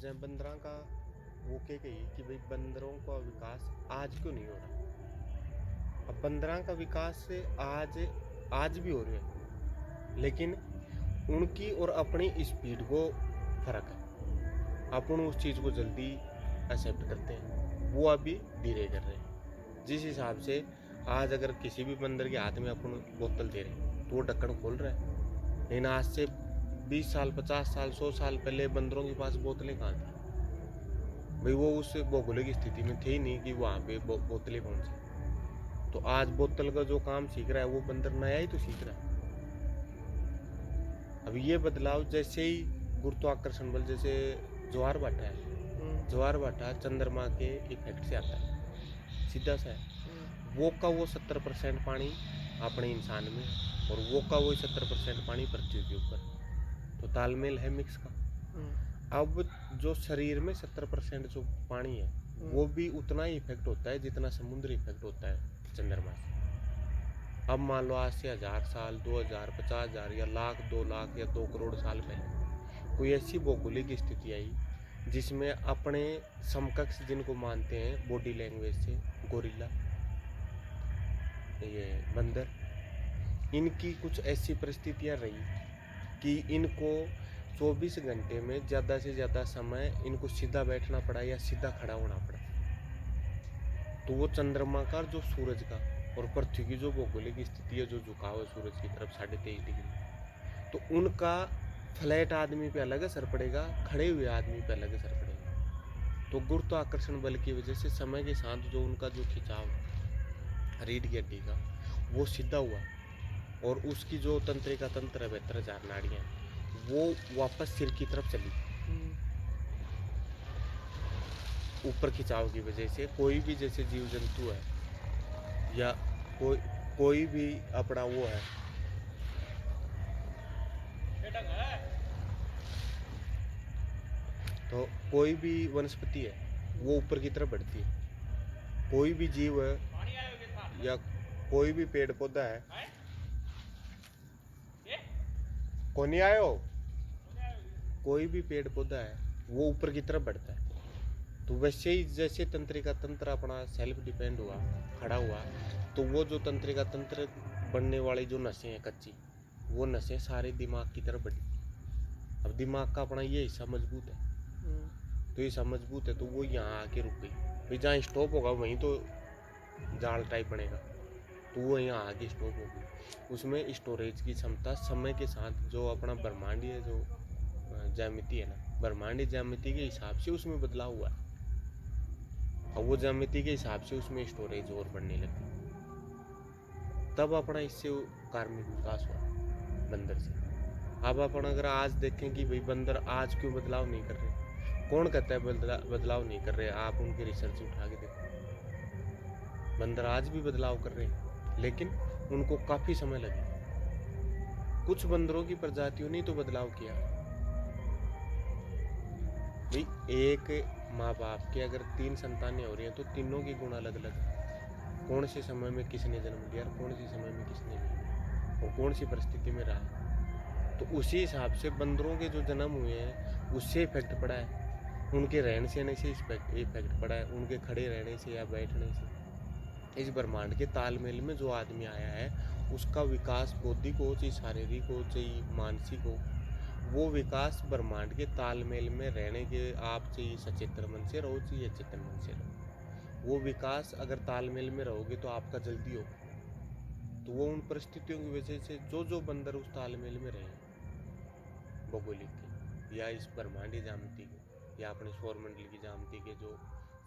जय बंदरा का वो कह गई कि भाई बंदरों का विकास आज क्यों नहीं हो रहा। अब बंदरा का विकास आज आज भी हो रहा है, लेकिन उनकी और अपनी स्पीड को फर्क है। अपन उस चीज़ को जल्दी एक्सेप्ट करते हैं, वो अभी धीरे कर रहे हैं। जिस हिसाब से आज अगर किसी भी बंदर के हाथ में अपन बोतल दे रहे हैं तो वो ढक्कन खोल रहा है, लेकिन आज से 20 साल 50 साल 100 साल पहले बंदरों के पास बोतलें कहाँ थी भाई। वो उस भौगोलिक स्थिति में थे ही नहीं कि वहाँ पे बोतलें पहुँचे। तो आज बोतल का जो काम सीख रहा है वो बंदर नया ही तो सीख रहा है। अब ये बदलाव जैसे ही गुरुत्वाकर्षण बल, जैसे ज्वार भाटा है, ज्वार भाटा चंद्रमा के इफेक्ट से आता है, सीधा सा है। वो का वो 70% पानी अपने इंसान में और वो का वो 70% पानी पृथ्वी के ऊपर, तो तालमेल है मिक्स का। अब जो शरीर में 70% जो पानी है वो भी उतना ही इफेक्ट होता है जितना समुद्र इफेक्ट होता है चंद्रमा से। अब मान लो आज से 1000 साल 2000 50,000 या लाख 2 लाख या 2 करोड़ साल पहले कोई ऐसी भौगोलिक स्थिति आई जिसमें अपने समकक्ष जिनको मानते हैं बॉडी लैंग्वेज से, गोरिल्ला, ये बंदर, इनकी कुछ ऐसी परिस्थितियां रही कि इनको 24 घंटे में ज़्यादा से ज़्यादा समय इनको सीधा बैठना पड़ा या सीधा खड़ा होना पड़ा। तो वो चंद्रमा का जो सूरज का और पृथ्वी की जो भौगोलिक स्थिति है, जो झुकाव है सूरज की तरफ 23.5 डिग्री, तो उनका फ्लैट आदमी पे अलग असर पड़ेगा, खड़े हुए आदमी पे अलग असर पड़ेगा। तो गुरुत्वाकर्षण बल की वजह से समय के साथ जो उनका जो खिंचाव रीढ़ की हड्डी का वो सीधा हुआ और उसकी जो तंत्रिका तंत्र है, 72,000 नाड़ियाँ, वो वापस सिर की तरफ चली। ऊपर खिंचाव की वजह से कोई भी जैसे जीव जंतु है या कोई कोई भी अपना वो है, तो कोई भी वनस्पति है वो ऊपर की तरफ बढ़ती है। कोई भी जीव है या कोई भी पेड़ पौधा है, कौन नहीं आयो, कोई भी पेड़ पौधा है वो ऊपर की तरफ बढ़ता है। तो वैसे ही जैसे तंत्रिका तंत्र अपना सेल्फ डिपेंड हुआ, खड़ा हुआ, तो वो जो तंत्रिका तंत्र बनने वाली जो नसें हैं कच्ची, वो नसें सारे दिमाग की तरफ बढ़ी। अब दिमाग का अपना ये हिस्सा मजबूत है, तो ये हिस्सा मजबूत है तो वो यहाँ आके रुक गई भाई। जहाँ स्टॉप होगा वहीं तो जाल टाइप बनेगा, तो वो यहाँ आके स्टॉप होगी। उसमें स्टोरेज की क्षमता समय के साथ जो अपना ब्रह्मांडीय जो ज्यामिति है ना, ब्रह्मांडीय ज्यामिति के हिसाब से उसमें बदलाव हुआ है और वो ज्यामिति के हिसाब से उसमें स्टोरेज और बढ़ने लगी। तब अपना इससे कार्मिक विकास हुआ बंदर से। अब अपन अगर आज देखें कि भाई बंदर आज क्यों बदलाव नहीं कर रहे, कौन कहता है बदलाव नहीं कर रहे, आप उनके रिसर्च उठा के देखो। बंदर आज भी बदलाव कर रहे हैं, लेकिन उनको काफी समय लगे। कुछ बंदरों की प्रजातियों ने तो बदलाव किया भाई। एक माँ बाप के अगर 3 संतानें हो रही हैं तो तीनों की गुण अलग अलग है। कौन से समय में किसने जन्म लिया और कौन से समय में किसने नहीं, और कौन सी परिस्थिति में रहा है, तो उसी हिसाब से बंदरों के जो जन्म हुए हैं उससे इफेक्ट पड़ा है, उनके रहन सहने से इफेक्ट पड़ा है, उनके खड़े रहने से या बैठने से। इस ब्रह्मांड के तालमेल में जो आदमी आया है उसका विकास बौद्धिक हो चाहे शारीरिक हो चाहे मानसिक हो, वो विकास ब्रह्मांड के तालमेल में रहने के, आप चाहिए सचेतन मन से रहो चाहिए चेतन मन से रहो, वो विकास अगर तालमेल में रहोगे तो आपका जल्दी होगा। तो वो उन परिस्थितियों की वजह से जो जो बंदर उस तालमेल में रहे भौगोलिक के या इस ब्रह्मांडीय ज्यामिति के या अपने सौरमंडल की ज्यामिति के जो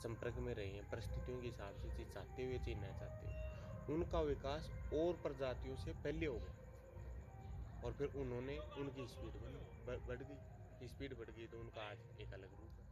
संपर्क में रहे हैं परिस्थितियों के हिसाब से, चीज चाहते हुए चीज न चाहते हुए, उनका विकास और प्रजातियों से पहले हो गया और फिर उन्होंने उनकी स्पीड बढ़ गई, स्पीड बढ़ गई तो उनका आज एक अलग रूप है।